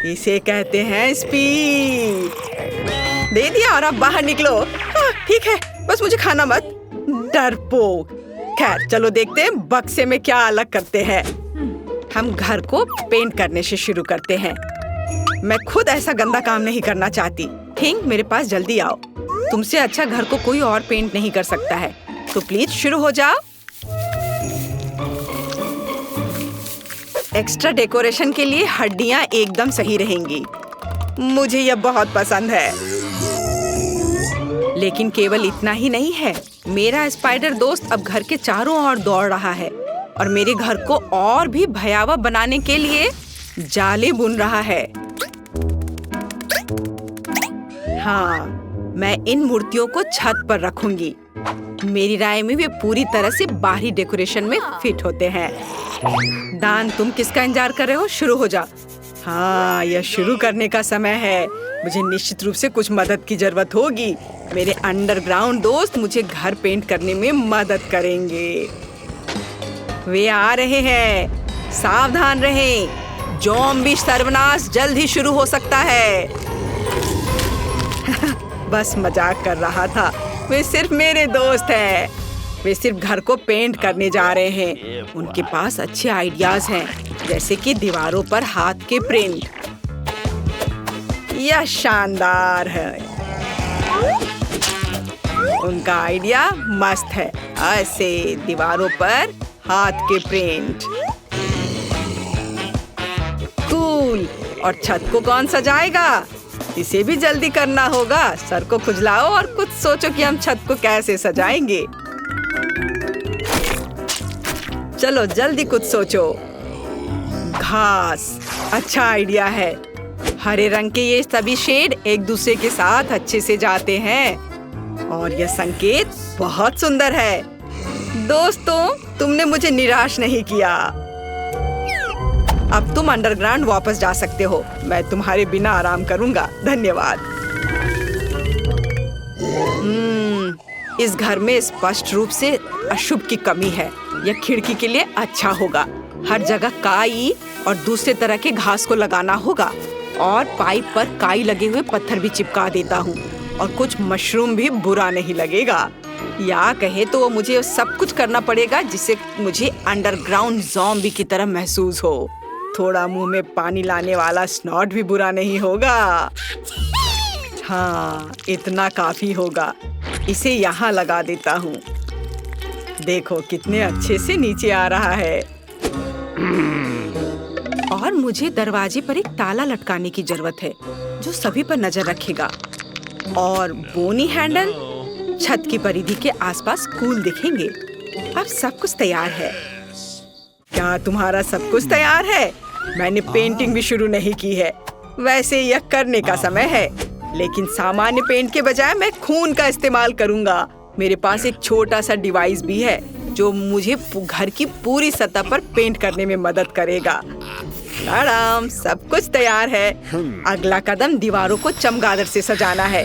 इसे कहते हैं स्पीड। दे दिया और अब बाहर निकलो। हाँ, ठीक है, बस मुझे खाना मत। डरपोक। खैर चलो देखते हैं बक्से में क्या अलग करते हैं। हम घर को पेंट करने से शुरू करते हैं। मैं खुद ऐसा गंदा काम नहीं करना चाहती। थिंग, मेरे पास जल्दी आओ। तुमसे अच्छा घर को कोई और पेंट नहीं कर सकता है, तो प्लीज शुरू हो जाओ। एक्स्ट्रा डेकोरेशन के लिए हड्डियां एकदम सही रहेंगी। मुझे यह बहुत पसंद है। लेकिन केवल इतना ही नहीं है। मेरा स्पाइडर दोस्त अब घर के चारों ओर दौड़ रहा है और मेरे घर को और भी भयावह बनाने के लिए जाले बुन रहा है। हाँ, मैं इन मूर्तियों को छत पर रखूंगी। मेरी राय में वे पूरी तरह से बाहरी डेकोरेशन में फिट होते हैं। दान, तुम किसका इंतजार कर रहे हो? शुरू हो जा। हाँ, यह शुरू करने का समय है। मुझे निश्चित रूप से कुछ मदद की जरूरत होगी। मेरे अंडरग्राउंड दोस्त मुझे घर पेंट करने में मदद करेंगे। वे आ रहे हैं। सावधान रहें। ज़ॉम्बी सर्वनाश जल्द ही शुरू हो सकता है। बस मजाक कर रहा था। वे सिर्फ मेरे दोस्त हैं। वे सिर्फ घर को पेंट करने जा रहे हैं। उनके पास अच्छे आइडियाज हैं, जैसे कि दीवारों पर हाथ के प्रिंट। यह शानदार है। उनका आइडिया मस्त है। ऐसे दीवारों पर हाथ के प्रिंट। कूल। और छत को कौन सजाएगा? इसे भी जल्दी करना होगा। सर को खुजलाओ और कुछ सोचो कि हम छत को कैसे सजाएंगे। चलो जल्दी कुछ सोचो। घास अच्छा आइडिया है। हरे रंग के ये सभी शेड एक दूसरे के साथ अच्छे से जाते हैं और यह संकेत बहुत सुंदर है। दोस्तों, तुमने मुझे निराश नहीं किया। अब तुम अंडरग्राउंड वापस जा सकते हो। मैं तुम्हारे बिना आराम करूंगा। धन्यवाद। इस घर में स्पष्ट रूप से अशुभ की कमी है। यह खिड़की के लिए अच्छा होगा। हर जगह काई और दूसरे तरह के घास को लगाना होगा और पाइप पर काई लगे हुए पत्थर भी चिपका देता हूँ और कुछ मशरूम भी बुरा नहीं लगेगा। या कहे तो मुझे सब कुछ करना पड़ेगा जिससे मुझे अंडरग्राउंड ज़ॉम्बी की तरह महसूस हो। थोड़ा मुंह में पानी लाने वाला स्नॉट भी बुरा नहीं होगा। हाँ, इतना काफी होगा। इसे यहाँ लगा देता हूँ। देखो कितने अच्छे से नीचे आ रहा है। और मुझे दरवाजे पर एक ताला लटकाने की जरूरत है जो सभी पर नजर रखेगा। और बोनी हैंडल छत की परिधि के आसपास कूल दिखेंगे। अब सब कुछ तैयार है। क्या तुम्हारा सब कुछ तैयार है? मैंने पेंटिंग भी शुरू नहीं की है। वैसे यह करने का समय है, लेकिन सामान्य पेंट के बजाय मैं खून का इस्तेमाल करूंगा। मेरे पास एक छोटा सा डिवाइस भी है जो मुझे घर की पूरी सतह पर पेंट करने में मदद करेगा। आराम, सब कुछ तैयार है। अगला कदम दीवारों को चमगादड़ से सजाना है।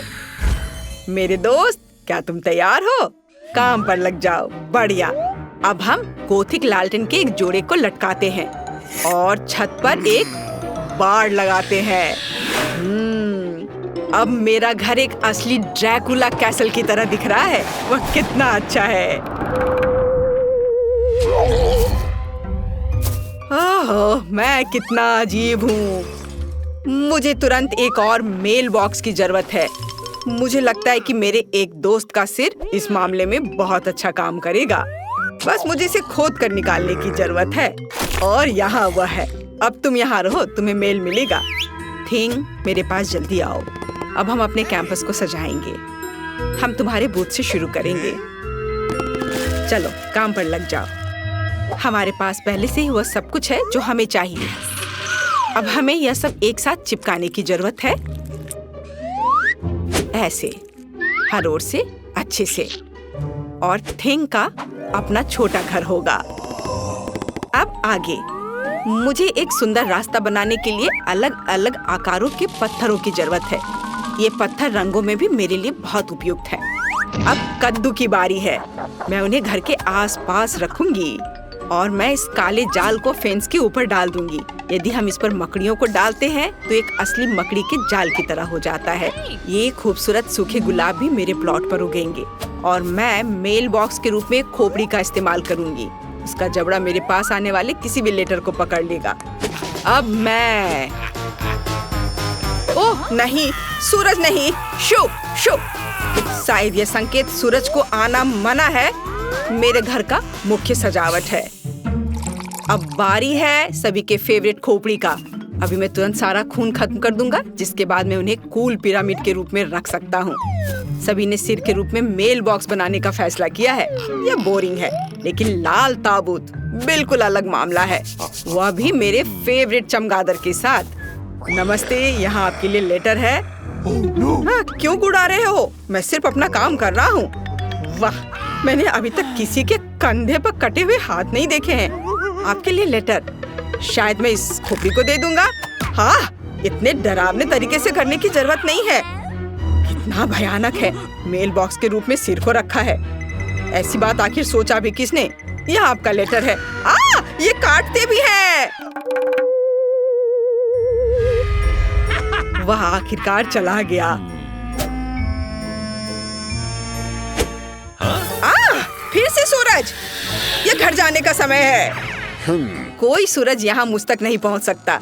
मेरे दोस्त, क्या तुम तैयार हो? काम पर लग जाओ। बढ़िया। अब हम गोथिक लालटेन के एक जोड़े को लटकाते हैं और छत पर एक बाड़ लगाते हैं। अब मेरा घर एक असली ड्रैकुला कैसल की तरह दिख रहा है। वह कितना अच्छा है। ओह, मैं कितना अजीब हूँ। मुझे तुरंत एक और मेल बॉक्स की जरूरत है। मुझे लगता है कि मेरे एक दोस्त का सिर इस मामले में बहुत अच्छा काम करेगा। बस मुझे इसे खोद कर निकालने की जरूरत है। और यहाँ वह है। अब तुम यहाँ रहो, तुम्हें मेल मिलेगा। थिंग, मेरे पास जल्दी आओ। अब हम अपने कैंपस को सजाएंगे। हम तुम्हारे बूथ से शुरू करेंगे। चलो काम पर लग जाओ। हमारे पास पहले से ही वह सब कुछ है जो हमें चाहिए। अब हमें यह सब एक साथ चिपकाने की जरूरत है। ऐसे, हर ओर से अच्छे से। और थिंग का अपना छोटा घर होगा। अब आगे मुझे एक सुंदर रास्ता बनाने के लिए अलग अलग आकारों के पत्थरों की जरूरत है। ये पत्थर रंगों में भी मेरे लिए बहुत उपयुक्त है। अब कद्दू की बारी है। मैं उन्हें घर के आसपास रखूंगी। और मैं इस काले जाल को फेंस के ऊपर डाल दूंगी। यदि हम इस पर मकड़ियों को डालते हैं तो एक असली मकड़ी के जाल की तरह हो जाता है। ये खूबसूरत सूखे गुलाब भी मेरे प्लॉट पर उगेंगे और मैं मेल बॉक्स के रूप में एक खोपड़ी का इस्तेमाल करूंगी। उसका जबड़ा मेरे पास आने वाले किसी भी लेटर को पकड़ लेगा। अब मैं ओह नहीं, सूरज नहीं, शो शो। शायद ये संकेत सूरज को आना मना है। मेरे घर का मुख्य सजावट है। अब बारी है सभी के फेवरेट खोपड़ी का। अभी मैं तुरंत सारा खून खत्म कर दूंगा, जिसके बाद मैं उन्हें कूल पिरामिड के रूप में रख सकता हूँ। सभी ने सिर के रूप में मेल बॉक्स बनाने का फैसला किया है। यह बोरिंग है, लेकिन लाल ताबूत बिल्कुल अलग मामला है, वह भी मेरे फेवरेट चमगादड़ के साथ। नमस्ते, यहाँ आपके लिए लेटर है। हाँ, क्यों गुड़ा रहे हो? मैं सिर्फ अपना काम कर रहा हूँ। वाह, मैंने अभी तक किसी के कंधे पर कटे हुए हाथ नहीं देखे हैं। आपके लिए लेटर। शायद मैं इस खोपड़ी को दे दूंगा। हाँ, इतने डरावने तरीके से करने की जरूरत नहीं है। कितना भयानक है, मेल बॉक्स के रूप में सिर को रखा है। ऐसी बात आखिर सोचा भी किसने? यह आपका लेटर है। ये काटते भी हैं। वह आखिरकार चला गया। फिर से सूरज। ये घर जाने का समय है। कोई सूरज यहाँ मुझ तक नहीं पहुँच सकता।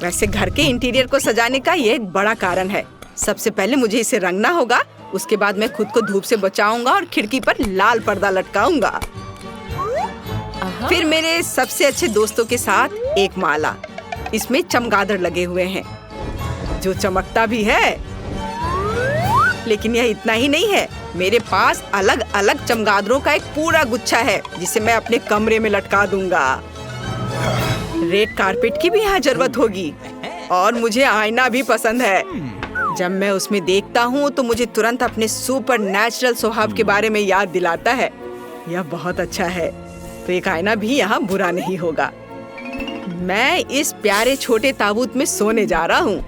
वैसे घर के इंटीरियर को सजाने का ये एक बड़ा कारण है। सबसे पहले मुझे इसे रंगना होगा, उसके बाद मैं खुद को धूप से बचाऊंगा और खिड़की पर लाल पर्दा लटकाऊंगा। फिर मेरे सबसे अच्छे दोस्तों के साथ एक माला। इसमें चमगादड़ लगे हुए हैं, जो चमकता भी है। लेकिन यह इतना ही नहीं है, मेरे पास अलग अलग चमगादड़ों का एक पूरा गुच्छा है, जिसे मैं अपने कमरे में लटका दूंगा। रेड कारपेट की भी यहाँ जरूरत होगी, और मुझे आईना भी पसंद है। जब मैं उसमें देखता हूँ तो मुझे तुरंत अपने सुपर नेचुरल स्वभाव के बारे में याद दिलाता है। यह बहुत अच्छा है, तो एक आईना भी यहाँ बुरा नहीं होगा। मैं इस प्यारे छोटे ताबूत में सोने जा रहा हूँ।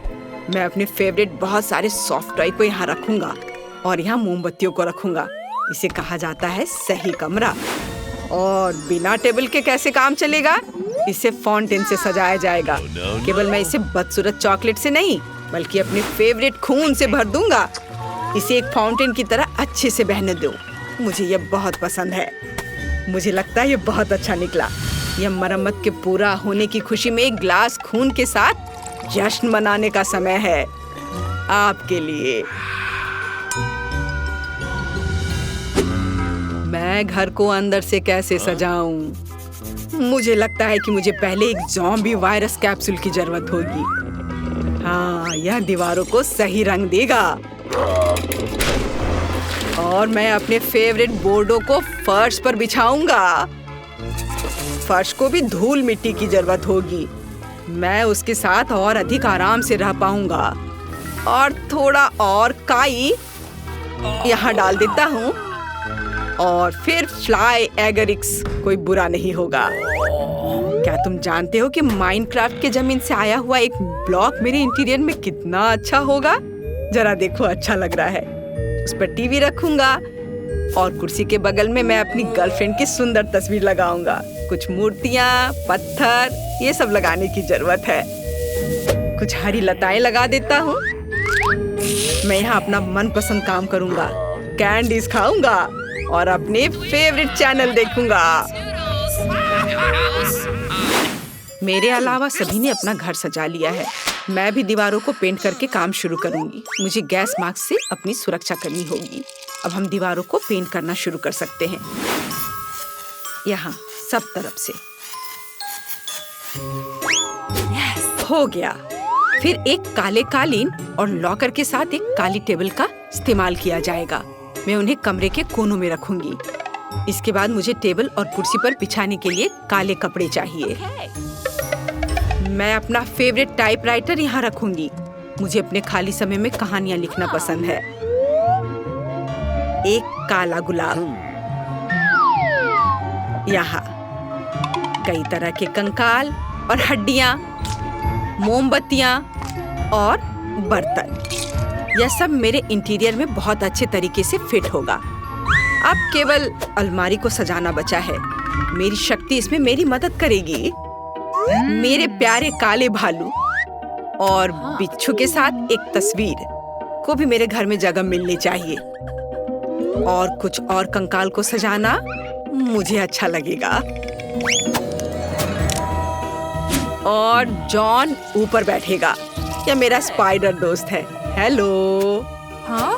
मैं अपने फेवरेट बहुत सारे सॉफ्ट टॉय को यहाँ रखूंगा और यहाँ मोमबत्तियों को रखूंगा। इसे कहा जाता है सही कमरा। और बिना टेबल के कैसे काम चलेगा? इसे फाउंटेन से सजाया जाएगा। केवल मैं इसे बदसूरत चॉकलेट से नहीं, बल्कि अपने फेवरेट खून से भर दूंगा। इसे एक फाउंटेन की तरह अच्छे से बहने दो। मुझे यह बहुत पसंद है। मुझे लगता है यह बहुत अच्छा निकला। यह मरम्मत के पूरा होने की खुशी में एक ग्लास खून के साथ जश्न मनाने का समय है। आपके लिए। मैं घर को अंदर से कैसे सजाऊं? मुझे लगता है कि मुझे पहले एक ज़ॉम्बी वायरस कैप्सूल की जरूरत होगी। हाँ, यह दीवारों को सही रंग देगा। और मैं अपने फेवरेट बोर्डों को फर्श पर बिछाऊंगा। फर्श को भी धूल मिट्टी की जरूरत होगी। मैं उसके साथ और अधिक आराम से रह पाऊंगा। और थोड़ा और काई यहाँ डाल देता हूँ। और फिर फ्लाई एगरिक्स, कोई बुरा नहीं होगा। क्या तुम जानते हो कि माइनक्राफ्ट के जमीन से आया हुआ एक ब्लॉक मेरे इंटीरियर में कितना अच्छा होगा? जरा देखो, अच्छा लग रहा है। उस पर टीवी रखूंगा और कुर्सी के बगल में मैं अपनी गर्लफ्रेंड की सुंदर तस्वीर लगाऊंगा। कुछ मूर्तियाँ, पत्थर, ये सब लगाने की जरूरत है। कुछ हरी लताएं लगा देता हूँ। मैं यहाँ अपना मनपसंद काम करूंगा, कैंडीज खाऊंगा और अपने फेवरेट चैनल देखूंगा। मेरे अलावा सभी ने अपना घर सजा लिया है। मैं भी दीवारों को पेंट करके काम शुरू करूंगी। मुझे गैस मास्क से अपनी सुरक्षा करनी होगी। अब हम दीवारों को पेंट करना शुरू कर सकते हैं। यहाँ सब तरफ से। हो गया। फिर एक काले कालीन और लॉकर के साथ एक काली टेबल का इस्तेमाल किया जाएगा। मैं उन्हें कमरे के कोनों में रखूंगी। इसके बाद मुझे टेबल और कुर्सी पर बिछाने के लिए काले कपड़े चाहिए। मैं अपना फेवरेट टाइपराइटर यहाँ रखूंगी। मुझे अपने खाली समय में कहानियाँ लिखना पसंद है। एक काला गुलाब, यहाँ कई तरह के कंकाल और हड्डियाँ, मोमबत्तियाँ और बर्तन। यह सब मेरे इंटीरियर में बहुत अच्छे तरीके से फिट होगा। अब केवल अलमारी को सजाना बचा है। मेरी शक्ति इसमें मेरी मदद करेगी। मेरे प्यारे काले भालू और बिच्छू के साथ एक तस्वीर को भी मेरे घर में जगह मिलनी चाहिए। और कुछ और कंकाल को सजाना मुझे अच्छा लगेगा। और जॉन ऊपर बैठेगा। यह मेरा स्पाइडर दोस्त है। हेलो। हाँ?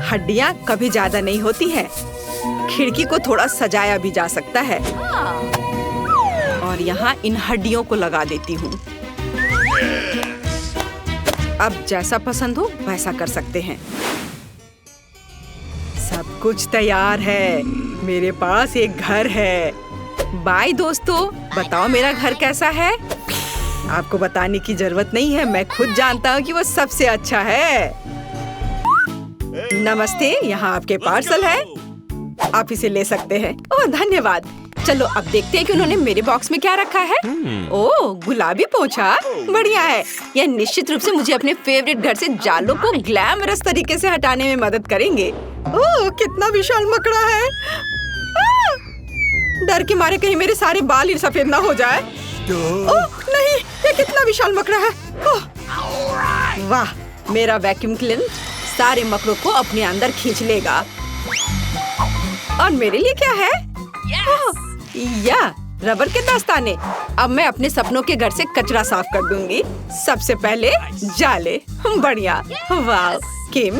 हड्डियां कभी ज्यादा नहीं होती हैं। खिड़की को थोड़ा सजाया भी जा सकता है। और यहाँ इन हड्डियों को लगा देती हूँ। अब जैसा पसंद हो वैसा कर सकते हैं। सब कुछ तैयार है। मेरे पास एक घर है। बाय दोस्तों, बताओ मेरा घर कैसा है? आपको बताने की जरूरत नहीं है, मैं खुद जानता हूँ कि वो सबसे अच्छा है। नमस्ते, यहाँ आपके पार्सल है। आप इसे ले सकते हैं। ओह धन्यवाद। चलो अब देखते हैं कि उन्होंने मेरे बॉक्स में क्या रखा है। ओह गुलाबी पोंछा, बढ़िया है। यह निश्चित रूप से मुझे अपने फेवरेट घर से जालों को ग्लैमरस तरीके से हटाने में मदद करेंगे। ओह कितना विशाल मकड़ा है। डर के मारे कहीं मेरे सारे बाल ही सफेद ना हो जाए। ओह नहीं, ये कितना विशाल मकड़ा है। वाह, मेरा वैक्यूम क्लीनर सारे मकड़ों को अपने अंदर खींच लेगा। और मेरे लिए क्या है? या रबर के दस्ताने। अब मैं अपने सपनों के घर से कचरा साफ कर दूंगी। सबसे पहले जाले। बढ़िया। वाह किम।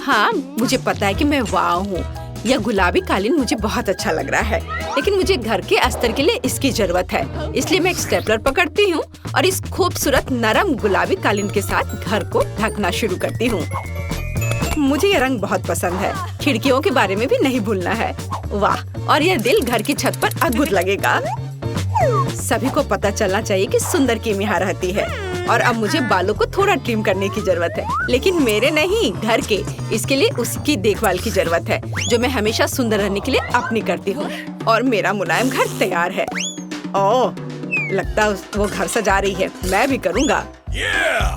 हाँ मुझे पता है कि मैं वाह हूँ। यह गुलाबी कालीन मुझे बहुत अच्छा लग रहा है, लेकिन मुझे घर के अस्तर के लिए इसकी जरूरत है। इसलिए मैं एक स्टेपलर पकड़ती हूँ और इस खूबसूरत नरम गुलाबी कालीन के साथ घर को ढकना शुरू करती हूँ। मुझे यह रंग बहुत पसंद है। खिड़कियों के बारे में भी नहीं भूलना है। वाह, और यह दिल घर की छत पर अद्भुत लगेगा। सभी को पता चलना चाहिए कि सुंदर किम यहाँ रहती है। और अब मुझे बालों को थोड़ा ट्रिम करने की जरूरत है, लेकिन मेरे नहीं, घर के। इसके लिए उसकी देखभाल की जरूरत है, जो मैं हमेशा सुंदर रहने के लिए अपनी करती हूँ। और मेरा मुलायम घर तैयार है। ओह, लगता है वो घर सजा रही है। मैं भी करूँगा।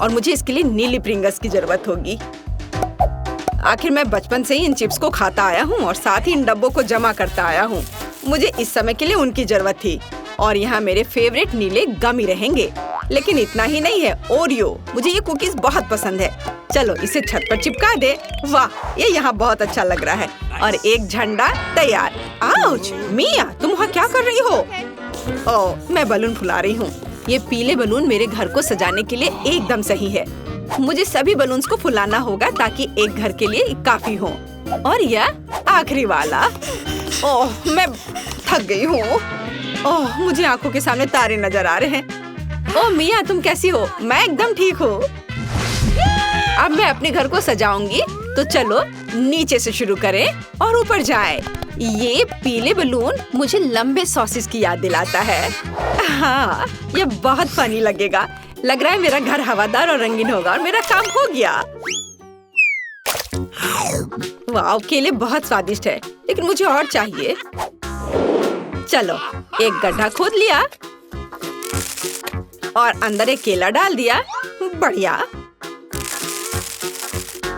और मुझे इसके लिए नीली प्रिंगल्स की जरूरत होगी। आखिर मैं बचपन से ही इन चिप्स को खाता आया हूँ और साथ ही इन डब्बों को जमा करता आया हूँ। मुझे इस समय के लिए उनकी जरूरत थी। और यहाँ मेरे फेवरेट नीले गमी रहेंगे। लेकिन इतना ही नहीं है, ओरियो। मुझे ये कुकीज बहुत पसंद है। चलो इसे छत पर चिपका दे। वाह, ये यहाँ बहुत अच्छा लग रहा है। और एक झंडा तैयार। आउच, मिया तुम वहाँ क्या कर रही हो? ओह, मैं बलून फुला रही हूँ। ये पीले बलून मेरे घर को सजाने के लिए एकदम सही है। मुझे सभी बलून्स को फुलाना होगा ताकि एक घर के लिए काफी हो। और यह आखिरी वाला। ओह, मैं थक गई हूँ। ओह, मुझे आंखों के सामने तारे नजर आ रहे हैं। ओह मिया, तुम कैसी हो? मैं एकदम ठीक हूँ। अब मैं अपने घर को सजाऊंगी, तो चलो नीचे से शुरू करें और ऊपर जाएं। ये पीले बलून मुझे लंबे सॉसेस की याद दिलाता है। हाँ, ये बहुत फनी लगेगा। लग रहा है मेरा घर हवादार और रंगीन होगा और मेरा काम हो गया। वाह, केले बहुत स्वादिष्ट है, लेकिन मुझे और चाहिए। चलो, एक गड्ढा खोद लिया और अंदर एक केला डाल दिया। बढ़िया।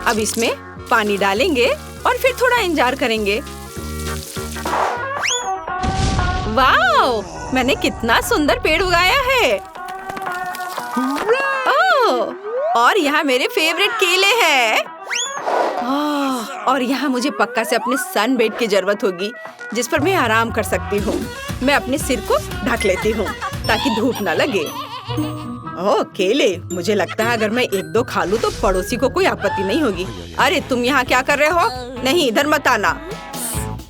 अब इसमें पानी डालेंगे और फिर थोड़ा इंतजार करेंगे। वाह, मैंने कितना सुंदर पेड़ उगाया है। ओह, और यहाँ मेरे फेवरेट केले हैं। और यहाँ मुझे पक्का से अपने सन बेड की जरूरत होगी, जिस पर मैं आराम कर सकती हूँ। मैं अपने सिर को ढक लेती हूँ ताकि धूप न लगे। ओह केले, मुझे लगता है अगर मैं एक दो खा लूँ तो पड़ोसी को कोई आपत्ति नहीं होगी। अरे तुम यहाँ क्या कर रहे हो? नहीं, इधर मत आना।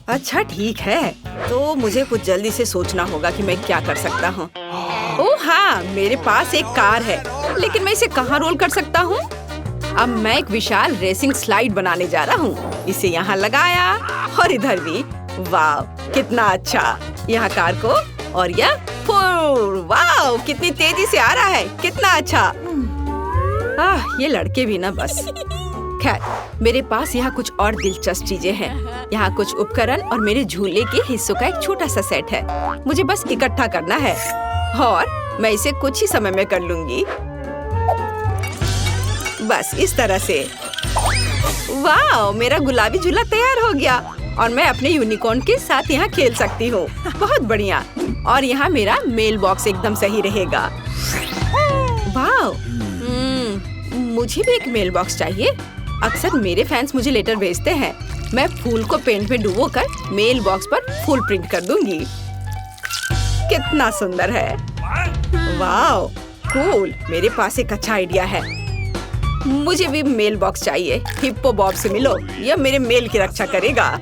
अच्छा ठीक है, तो मुझे कुछ जल्दी से सोचना होगा कि मैं क्या कर सकता हूँ। ओह हाँ, मेरे पास एक कार है, लेकिन मैं इसे कहाँ रोल कर सकता हूँ? अब मैं एक विशाल रेसिंग स्लाइड बनाने जा रहा हूँ। इसे यहाँ लगाया और इधर भी। वाह, कितना अच्छा। यहाँ कार को और यह वाह, कितनी तेजी से आ रहा है। कितना अच्छा। ये लड़के भी ना बस। खैर, मेरे पास यहाँ कुछ और दिलचस्प चीजें हैं। यहाँ कुछ उपकरण और मेरे झूले के हिस्सों का एक छोटा सा सेट है। मुझे बस इकट्ठा करना है और मैं इसे कुछ ही समय में कर लूंगी। बस इस तरह से। वाह, मेरा गुलाबी झूला तैयार हो गया और मैं अपने यूनिकॉर्न के साथ यहाँ खेल सकती हूँ। बहुत बढ़िया। और यहाँ मेरा मेल बॉक्स एकदम सही रहेगा। वाह, मुझे भी एक मेल बॉक्स चाहिए। अक्सर मेरे फैंस मुझे लेटर भेजते हैं। मैं फूल को पेंट में डुबोकर मेल बॉक्स पर फूल प्रिंट कर दूंगी। कितना सुंदर है। वाह, कूल। मेरे पास एक अच्छा आइडिया है। मुझे भी मेल बॉक्स चाहिए। हिप्पो बॉब से मिलो, यह मेरे मेल की रक्षा करेगा।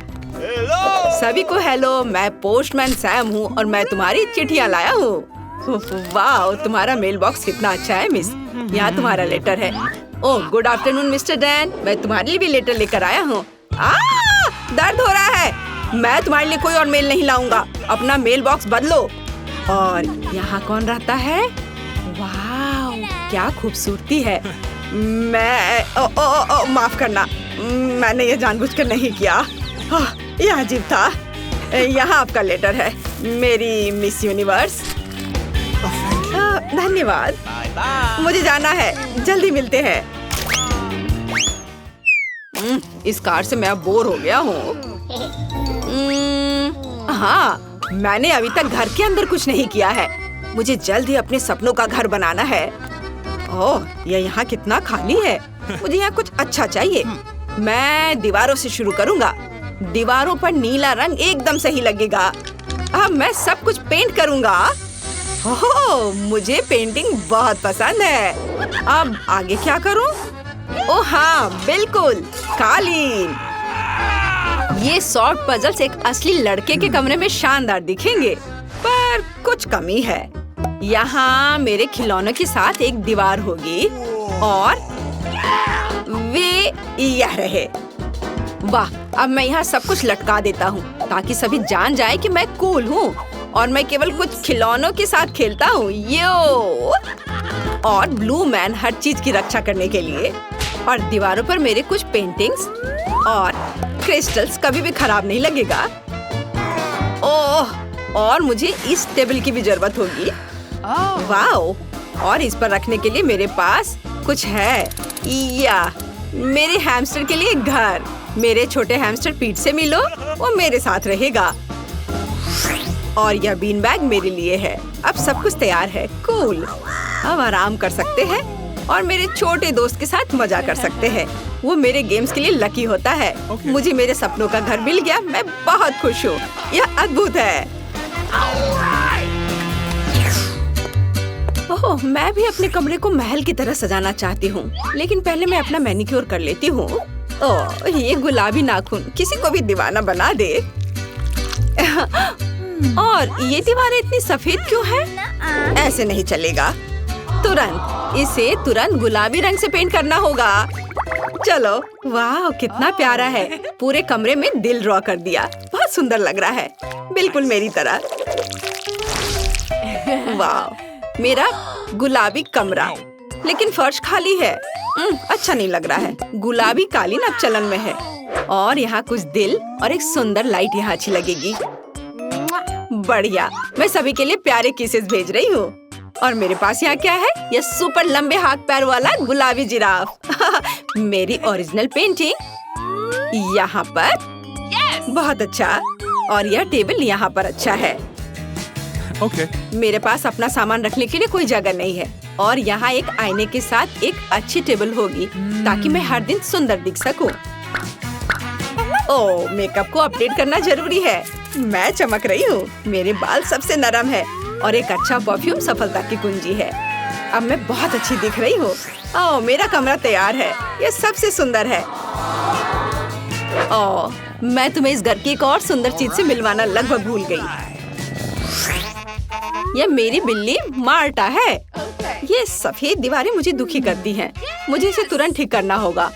सभी को हेलो, मैं पोस्टमैन सैम हूँ और मैं तुम्हारी चिट्ठियाँ लाया हूँ। वाह, तुम्हारा मेल बॉक्स कितना अच्छा है मिस। यहाँ तुम्हारा लेटर है। ओह, गुड आफ्टरनून मिस्टर डैन, मैं तुम्हारे लिए भी लेटर लेकर आया हूँ। दर्द हो रहा है। मैं तुम्हारे लिए कोई और मेल नहीं लाऊंगा। अपना मेल बॉक्स बदलो। और यहाँ कौन रहता है? वाह, क्या खूबसूरती है। मैं माफ करना, मैंने ये जानबूझकर नहीं किया। यह अजीब था। यहाँ आपका लेटर है, मेरी मिस यूनिवर्स। धन्यवाद। मुझे जाना है, जल्दी मिलते हैं। इस कार से मैं अब बोर हो गया हूँ। हाँ, मैंने अभी तक घर के अंदर कुछ नहीं किया है। मुझे जल्द ही अपने सपनों का घर बनाना है। ओह, यह यहाँ कितना खाली है। मुझे यहाँ कुछ अच्छा चाहिए। मैं दीवारों से शुरू करूँगा। दीवारों पर नीला रंग एकदम सही लगेगा। अब मैं सब कुछ पेंट करूँगा। ओह, मुझे पेंटिंग बहुत पसंद है। अब आगे क्या करूँ? ओह हाँ, बिल्कुल, कालीन। ये सॉर्ट पजल्स एक असली लड़के के कमरे में शानदार दिखेंगे, पर कुछ कमी है। यहाँ मेरे खिलौनों के साथ एक दीवार होगी और वे यह रहे। वाह, अब मैं यहाँ सब कुछ लटका देता हूँ ताकि सभी जान जाए कि मैं कूल हूँ और मैं केवल कुछ खिलौनों के साथ खेलता हूँ। यो, और ब्लू मैन हर चीज की रक्षा करने के लिए। और दीवारों पर मेरे कुछ पेंटिंग्स और क्रिस्टल्स कभी भी खराब नहीं लगेगा। ओह, और मुझे इस टेबल की भी जरूरत होगी। वाह, और इस पर रखने के लिए मेरे पास कुछ है। या मेरे हैमस्टर के लिए घर। मेरे छोटे हैमस्टर पीठ से मिलो, वो मेरे साथ रहेगा। और यह बीन बैग मेरे लिए है। अब सब कुछ तैयार है। कूल। अब आराम कर सकते हैं और मेरे छोटे दोस्त के साथ मजा कर सकते हैं। वो मेरे गेम्स के लिए लकी होता है। मुझे मेरे सपनों का घर मिल गया। मैं बहुत खुश हूँ। यह अद्भुत है। ओह, मैं भी अपने कमरे को महल की तरह सजाना चाहती हूँ, लेकिन पहले मैं अपना मैनिक्योर कर लेती हूँ। ओह, ये गुलाबी नाखून किसी को भी दीवाना बना दे। और ये दीवारें इतनी सफेद क्यों है? ऐसे नहीं चलेगा। इसे तुरंत गुलाबी रंग से पेंट करना होगा। चलो, वाह, कितना प्यारा है। पूरे कमरे में दिल ड्रॉ कर दिया। बहुत सुंदर लग रहा है, बिल्कुल मेरी तरह। वाह, मेरा गुलाबी कमरा, लेकिन फर्श खाली है। अच्छा नहीं लग रहा है। गुलाबी कालीन अब चलन में है। और यहाँ कुछ दिल और एक सुंदर लाइट यहाँ अच्छी लगेगी। बढ़िया, मैं सभी के लिए प्यारे किसेस भेज रही हूँ। और मेरे पास यहाँ क्या है? यह सुपर लंबे हाथ पैर वाला गुलाबी जिराफ। मेरी ओरिजिनल पेंटिंग यहाँ पर। बहुत अच्छा। और यह टेबल यहाँ पर अच्छा है। मेरे पास अपना सामान रखने के लिए कोई जगह नहीं है। और यहाँ एक आईने के साथ एक अच्छी टेबल होगी ताकि मैं हर दिन सुंदर दिख सकूं। ओह, मेकअप को अपडेट करना जरूरी है। मैं चमक रही हूँ। मेरे बाल सबसे नरम है और एक अच्छा परफ्यूम सफलता की कुंजी है। अब मैं बहुत अच्छी दिख रही हूँ। ओह, मेरा कमरा तैयार है। यह सबसे सुंदर है। ओह, मैं तुम्हें इस घर की एक और सुंदर चीज से मिलवाना लगभग भूल गई। यह मेरी बिल्ली मार्टा है। ये सफेद दीवारें मुझे दुखी करती हैं। मुझे इसे तुरंत ठीक करना होगा।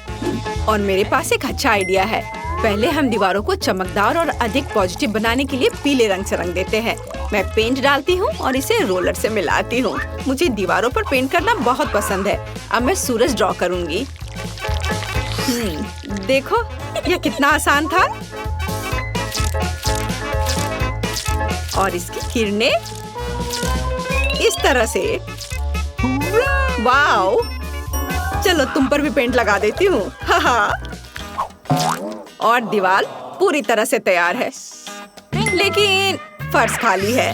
और मेरे पास एक अच्छा आइडिया है। पहले हम दीवारों को चमकदार और अधिक पॉजिटिव बनाने के लिए पीले रंग से रंग देते हैं। मैं पेंट डालती हूँ और इसे रोलर से मिलाती हूँ। मुझे दीवारों पर पेंट करना बहुत पसंद है। अब मैं सूरज ड्रॉ करूँगी। देखो, यह कितना आसान था। और इसकी किरणें इस तरह से। वाओ, चलो तुम पर भी पेंट लगा देती हूँ। और दीवार पूरी तरह से तैयार है, लेकिन फर्श खाली है।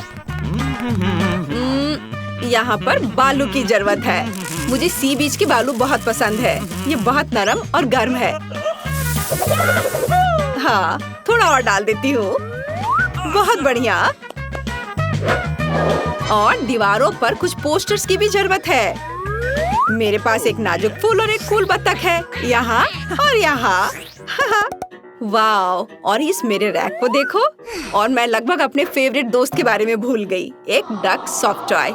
यहाँ पर बालू की जरूरत है। मुझे सी बीच के बालू बहुत पसंद है। ये बहुत नरम और गर्म है। हाँ, थोड़ा और डाल देती हूँ। बहुत बढ़िया। और दीवारों पर कुछ पोस्टर्स की भी जरूरत है। मेरे पास एक नाजुक फूल और एक फूल बत्तख है, यहाँ और यहाँ। वाव! और इस मेरे रैक को देखो। और मैं लगभग अपने फेवरेट दोस्त के बारे में भूल गई, एक डक सॉफ्ट टॉय।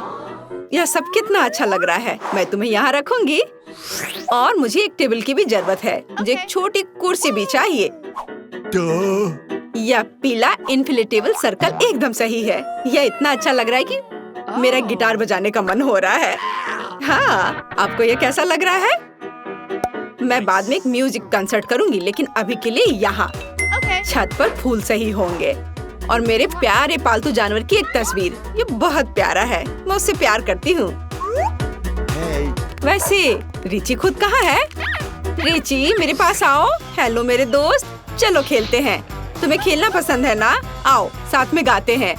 यह सब कितना अच्छा लग रहा है। मैं तुम्हें यहाँ रखूंगी। और मुझे एक टेबल की भी जरूरत है। मुझे एक छोटी कुर्सी भी चाहिए। यह पीला इन्फ्लेटेबल सर्कल एकदम सही है। यह इतना अच्छा लग रहा है कि मेरा गिटार बजाने का मन हो रहा है। हाँ, आपको यह कैसा लग रहा है? मैं बाद में एक म्यूजिक कंसर्ट करूंगी, लेकिन अभी के लिए यहाँ छत पर फूल सही होंगे। और मेरे प्यारे पालतू जानवर की एक तस्वीर। ये बहुत प्यारा है। मैं उससे प्यार करती हूँ। वैसे रिची खुद कहाँ है? रिची, मेरे पास आओ। हेलो मेरे दोस्त, चलो खेलते हैं। तुम्हें खेलना पसंद है ना? आओ साथ में गाते हैं।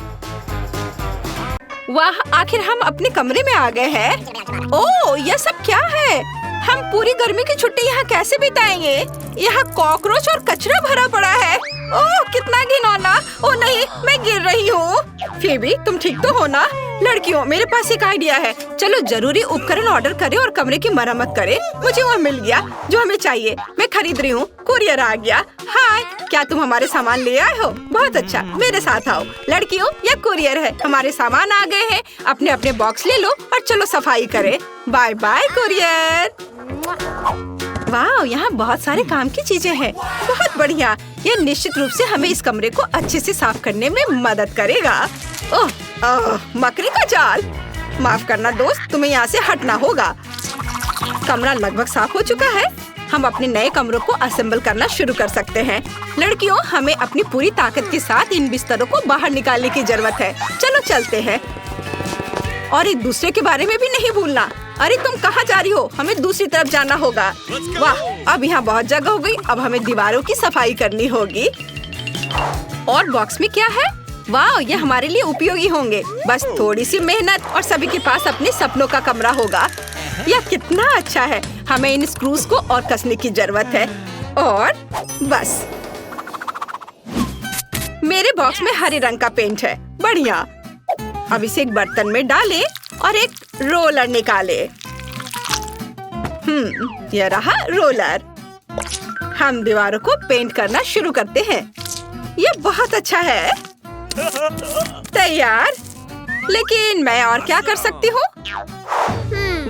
वाह, आखिर हम अपने कमरे में आ गए हैं। ओह, यह सब क्या है? हम पूरी गर्मी की छुट्टी यहाँ कैसे बिताएंगे? यहाँ कॉकरोच और कचरा भरा पड़ा है। ओह, कितना घिनौना। ओह नहीं, मैं गिर रही हूँ। फेबी, तुम ठीक तो हो ना? लड़कियों, मेरे पास एक आइडिया है। चलो जरूरी उपकरण ऑर्डर करें और कमरे की मरम्मत करें। मुझे वह मिल गया जो हमें चाहिए। मैं खरीद रही हूँ। कुरियर आ गया। हाय, क्या तुम हमारे सामान ले आए हो? बहुत अच्छा, मेरे साथ आओ। लड़कियों, यह कुरियर है। हमारे सामान आ गए हैं। अपने अपने बॉक्स ले लो और चलो सफाई करें। Bye bye courier. वाह, यहाँ बहुत सारे काम की चीजें हैं। बहुत बढ़िया। यह निश्चित रूप से हमें इस कमरे को अच्छे से साफ करने में मदद करेगा। ओह, मकड़ी का जाल। माफ करना दोस्त, तुम्हें यहाँ से हटना होगा। कमरा लगभग साफ हो चुका है। हम अपने नए कमरों को असेंबल करना शुरू कर सकते हैं। लड़कियों, हमें अपनी पूरी ताकत के साथ इन बिस्तरों को बाहर निकालने की जरूरत है। चलो चलते हैं। और एक दूसरे के बारे में भी नहीं भूलना। अरे तुम कहाँ जा रही हो? हमें दूसरी तरफ जाना होगा। वाह, अब यहाँ बहुत जगह हो गई। अब हमें दीवारों की सफाई करनी होगी। और बॉक्स में क्या है? वाह, ये हमारे लिए उपयोगी होंगे। बस थोड़ी सी मेहनत और सभी के पास अपने सपनों का कमरा होगा। यह कितना अच्छा है। हमें इन स्क्रूज को और कसने की जरूरत है। और बस। मेरे बॉक्स में हरे रंग का पेंट है। बढ़िया। अब इसे एक बर्तन में डालें और एक रोलर निकालें। यह रहा रोलर। हम दीवारों को पेंट करना शुरू करते हैं। यह बहुत अच्छा है। तैयार। लेकिन मैं और क्या कर सकती हूँ?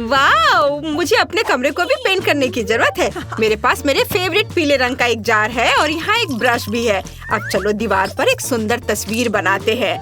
वाह, मुझे अपने कमरे को भी पेंट करने की जरूरत है। मेरे पास मेरे फेवरेट पीले रंग का एक जार है और यहाँ एक ब्रश भी है। अब चलो दीवार पर एक सुंदर तस्वीर बनाते हैं।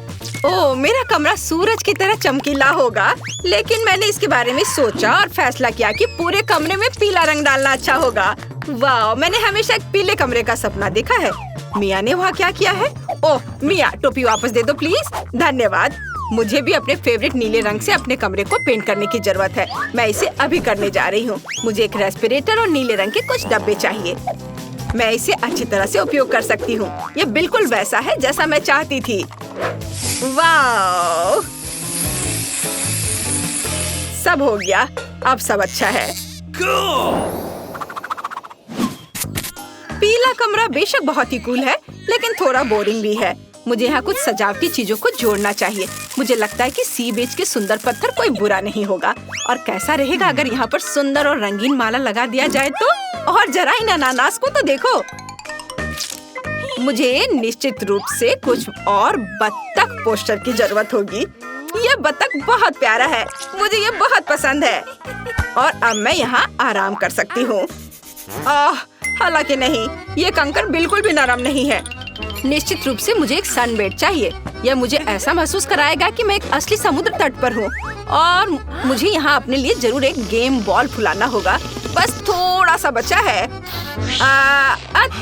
ओह, मेरा कमरा सूरज की तरह चमकीला होगा। लेकिन मैंने इसके बारे में सोचा और फैसला किया कि पूरे कमरे में पीला रंग डालना अच्छा होगा। वाह, मैंने हमेशा एक पीले कमरे का सपना देखा है। मिया ने वहाँ क्या किया है? ओह मिया, टोपी वापस दे दो प्लीज। धन्यवाद। मुझे भी अपने फेवरेट नीले रंग से अपने कमरे को पेंट करने की जरूरत है। मैं इसे अभी करने जा रही हूँ। मुझे एक रेस्पिरेटर और नीले रंग के कुछ डब्बे चाहिए। मैं इसे अच्छी तरह से उपयोग कर सकती हूँ। ये बिल्कुल वैसा है जैसा मैं चाहती थी। वाह, सब हो गया। अब सब अच्छा है। पीला कमरा बेशक बहुत ही कूल है, लेकिन थोड़ा बोरिंग भी है। मुझे यहाँ कुछ सजावटी चीजों को जोड़ना चाहिए। मुझे लगता है कि सी बीच के सुंदर पत्थर कोई बुरा नहीं होगा। और कैसा रहेगा अगर यहाँ पर सुंदर और रंगीन माला लगा दिया जाए तो? और जरा इन अनानास को तो देखो। मुझे निश्चित रूप से कुछ और बत्तख पोस्टर की जरूरत होगी। ये बत्तख बहुत प्यारा है। मुझे ये बहुत पसंद है। और अब मैं यहाँ आराम कर सकती हूँ। हालांकि नहीं, ये कंकर बिल्कुल भी नरम नहीं है। निश्चित रूप से मुझे एक सनबेड चाहिए। यह मुझे ऐसा महसूस कराएगा कि मैं एक असली समुद्र तट पर हूँ। और मुझे यहाँ अपने लिए जरूर एक गेम बॉल फुलाना होगा। बस थोड़ा सा बचा है।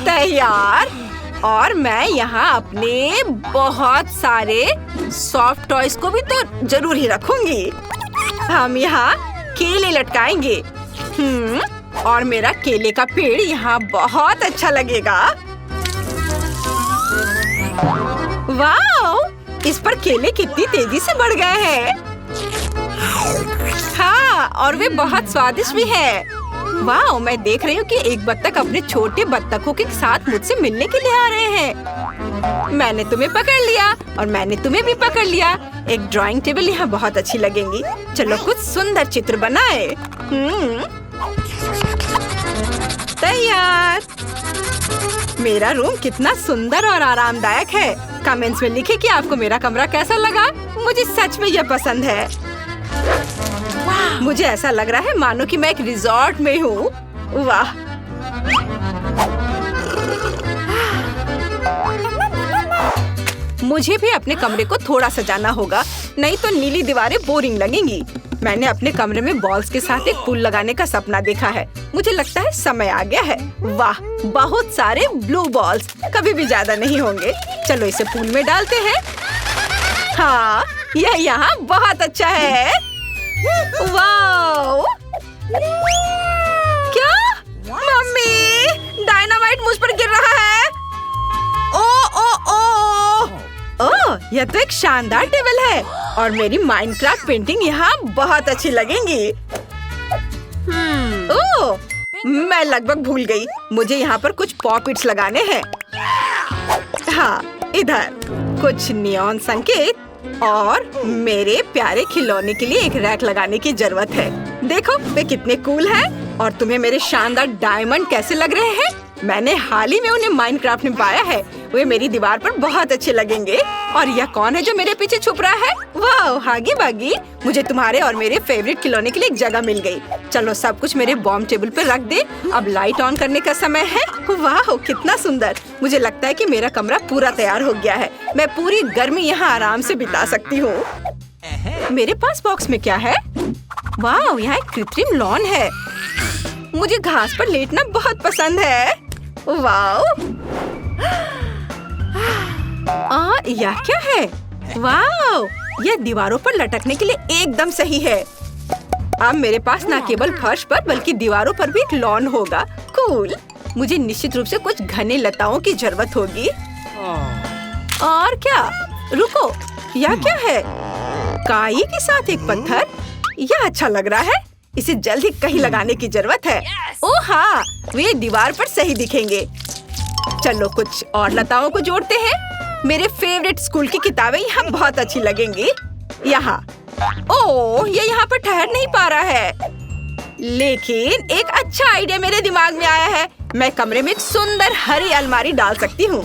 तैयार। और मैं यहाँ अपने बहुत सारे सॉफ्ट टॉयज को भी तो जरूर ही रखूंगी। हम यहाँ केले लटकाएंगे। और मेरा केले का पेड़ यहाँ बहुत अच्छा लगेगा। वाह, इस पर केले कितनी तेजी से बढ़ गए हैं। हाँ, और वे बहुत स्वादिष्ट भी है। वाह, मैं देख रही हूँ कि एक बत्तख अपने छोटे बत्तखों के साथ मुझसे मिलने के लिए आ रहे हैं। मैंने तुम्हें पकड़ लिया और मैंने तुम्हें भी पकड़ लिया। एक ड्राइंग टेबल यहाँ बहुत अच्छी लगेंगी। चलो कुछ सुंदर चित्र बनाए। तैयार। मेरा रूम कितना सुंदर और आरामदायक है। कमेंट्स में लिखें कि आपको मेरा कमरा कैसा लगा। मुझे सच में यह पसंद है। मुझे ऐसा लग रहा है मानो कि मैं एक रिजॉर्ट में हूँ। वाह, मुझे भी अपने कमरे को थोड़ा सजाना होगा, नहीं तो नीली दीवारें बोरिंग लगेंगी। मैंने अपने कमरे में बॉल्स के साथ एक पूल लगाने का सपना देखा है। मुझे लगता है समय आ गया है। वाह, बहुत सारे ब्लू बॉल्स, कभी भी ज्यादा नहीं होंगे। चलो इसे पूल में डालते हैं। हाँ, यह यहाँ बहुत अच्छा है। वाह! क्या? मम्मी, डायनामाइट मुझ पर गिर रहा है। ओह, यह तो एक शानदार टेबल है और मेरी माइनक्राफ्ट पेंटिंग यहाँ बहुत अच्छी लगेंगी। ओह, मैं लगभग भूल गई। मुझे यहाँ पर कुछ पॉपिट्स लगाने हैं। हाँ, इधर कुछ नियॉन संकेत और मेरे प्यारे खिलौने के लिए एक रैक लगाने की जरूरत है। देखो वे कितने कूल हैं और तुम्हें मेरे शानदार डायमंड कैसे लग रहे हैं? मैंने हाल ही में उन्हें माइनक्राफ्ट में पाया है। वे मेरी दीवार पर बहुत अच्छे लगेंगे। और यह कौन है जो मेरे पीछे छुप रहा है? वाह, हागी बागी, मुझे तुम्हारे और मेरे फेवरेट खिलौने के लिए एक जगह मिल गई। चलो सब कुछ मेरे बॉम्ब टेबल पर रख दे। अब लाइट ऑन करने का समय है। वाह, कितना सुंदर। मुझे लगता है कि मेरा कमरा पूरा तैयार हो गया है। मैं पूरी गर्मी यहाँ आराम से बिता सकती हूँ। मेरे पास बॉक्स में क्या है? वाह, यहाँ एक कृत्रिम लॉन है। मुझे घास पर लेटना बहुत पसंद है। वाह, यह क्या है? वाह, यह दीवारों पर लटकने के लिए एकदम सही है। अब मेरे पास न केवल फर्श पर बल्कि दीवारों पर भी एक लॉन होगा। कूल। मुझे निश्चित रूप से कुछ घने लताओं की जरूरत होगी। और क्या? रुको, यह क्या है? काई के साथ एक पत्थर। यह अच्छा लग रहा है। इसे जल्द ही कहीं लगाने की जरूरत है। ओह हाँ, वे दीवार पर सही दिखेंगे। चलो कुछ और लताओं को जोड़ते हैं। मेरे फेवरेट स्कूल की किताबें यहाँ बहुत अच्छी लगेंगी। यहाँ, ओह, ये यहाँ पर ठहर नहीं पा रहा है। लेकिन एक अच्छा आइडिया मेरे दिमाग में आया है। मैं कमरे में एक सुंदर हरी अलमारी डाल सकती हूँ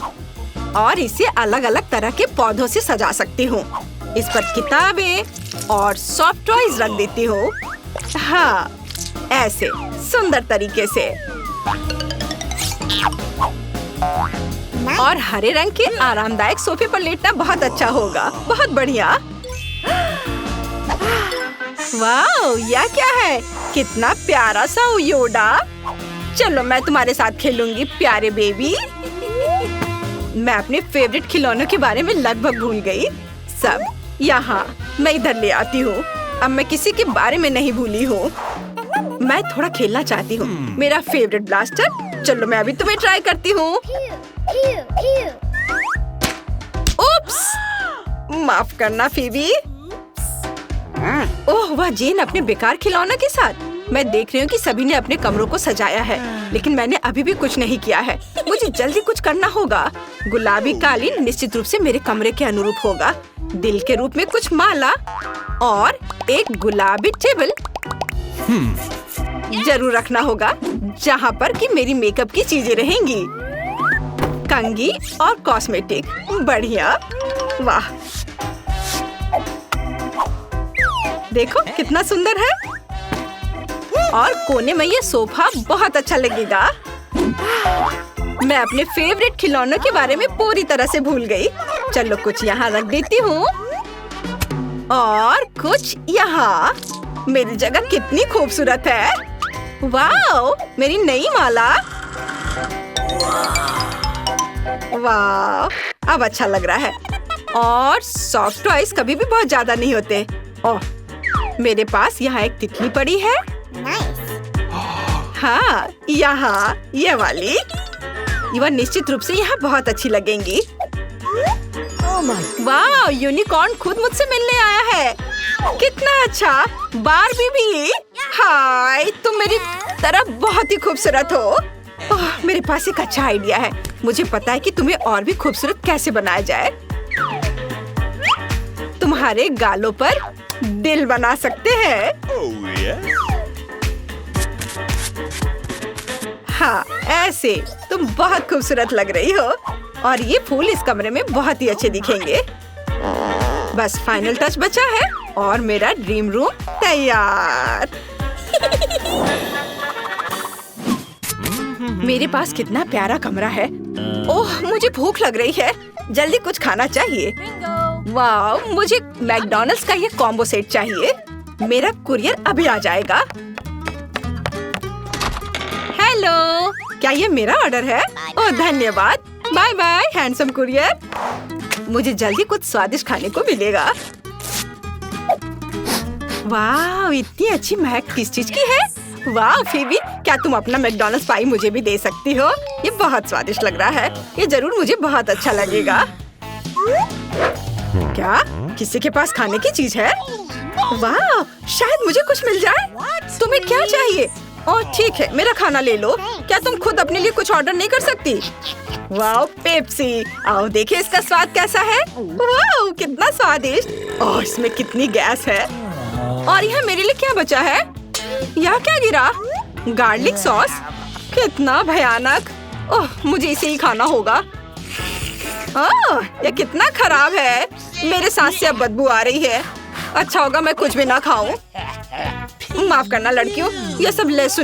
और इसे अलग अलग तरह के पौधों से सजा सकती हूँ। इस पर किताबें और सॉफ्ट टॉयज रख देती हूँ। हाँ, ऐसे सुंदर तरीके से। और हरे रंग के आरामदायक सोफे पर लेटना बहुत अच्छा होगा। बहुत बढ़िया। वाह, यह क्या है? कितना प्यारा सा योडा। चलो मैं तुम्हारे साथ खेलूंगी प्यारे बेबी। मैं अपने फेवरेट खिलौनों के बारे में लगभग भूल गई। सब यहाँ, मैं इधर ले आती हूँ। अब मैं किसी के बारे में नहीं भूली हूँ। मैं थोड़ा खेलना चाहती हूँ। मेरा फेवरेट ब्लास्टर। चलो मैं अभी तुम्हें ट्राई करती हूँ। उप्स, माफ करना फीबी। ओह वाह, जेन अपने बेकार खिलौनों के साथ। मैं देख रही हूँ कि सभी ने अपने कमरों को सजाया है, लेकिन मैंने अभी भी कुछ नहीं किया है। मुझे जल्दी कुछ करना होगा। गुलाबी कालीन निश्चित रूप से मेरे कमरे के अनुरूप होगा। दिल के रूप में कुछ माला और एक गुलाबी टेबल जरूर रखना होगा, जहाँ पर कि मेरी मेकअप की चीजें रहेंगी। कंघी और कॉस्मेटिक। बढ़िया। वाह, देखो कितना सुंदर है। और कोने में ये सोफा बहुत अच्छा लगेगा। मैं अपने फेवरेट खिलौनों के बारे में पूरी तरह से भूल गई। चलो कुछ यहाँ रख देती हूँ और कुछ यहाँ। मेरी जगह कितनी खूबसूरत है। वाह, मेरी नई माला। वाह, अब अच्छा लग रहा है। और सॉफ्ट टॉयज कभी भी बहुत ज्यादा नहीं होते। ओह, मेरे पास यहाँ एक तितली पड़ी है। हाँ, यहाँ ये वाली। यह निश्चित रूप से यहाँ बहुत अच्छी लगेंगी। वाह, यूनिकॉर्न खुद मुझसे मिलने आया है। कितना अच्छा। बार्बी भी। हाय, तुम मेरी तरह बहुत ही खूबसूरत हो। ओह, मेरे पास एक अच्छा आइडिया है। मुझे पता है कि तुम्हें और भी खूबसूरत कैसे बनाया जाए। तुम्हारे गालों पर दिल बना सकते हैं। हाँ, ऐसे। तुम बहुत खूबसूरत लग रही हो और ये फूल इस कमरे में बहुत ही अच्छे दिखेंगे। बस फाइनल टच बचा है और मेरा ड्रीम रूम तैयार। मेरे पास कितना प्यारा कमरा है। ओह, मुझे भूख लग रही है। जल्दी कुछ खाना चाहिए। वाह, मुझे मैकडॉनल्ड्स का ये कॉम्बो सेट चाहिए। मेरा कुरियर अभी आ जाएगा। हेलो, क्या ये मेरा ऑर्डर है? ओह, धन्यवाद। Bye bye handsome courier. मुझे जल्दी कुछ स्वादिष्ट खाने को मिलेगा। वाह, इतनी अच्छी महक किस चीज की है? वाह फीबी, क्या तुम अपना मैकडॉनल्ड्स पाई मुझे भी दे सकती हो? ये बहुत स्वादिष्ट लग रहा है। ये जरूर मुझे बहुत अच्छा लगेगा। क्या किसी के पास खाने की चीज है? वाह, शायद मुझे कुछ मिल जाए। तुम्हें क्या चाहिए? ओह ठीक है, मेरा खाना ले लो। क्या तुम खुद अपने लिए कुछ ऑर्डर नहीं कर सकती? वाह, पेप्सी। आओ देखें इसका स्वाद कैसा है। वाह, कितना स्वादिष्ट। ओह, इसमें कितनी गैस है। और यहाँ मेरे लिए क्या बचा है? यहाँ क्या गिरा? Garlic sauce. कितना भयानक। ओह, मुझे इसे ही खाना होगा। ओह, ये कितना खराब है। मेरे सांस से अब बदबू आ रही है। अच्छा होगा मैं कुछ भी ना खाऊं। माफ करना लड़कियों, ये सब लहसुन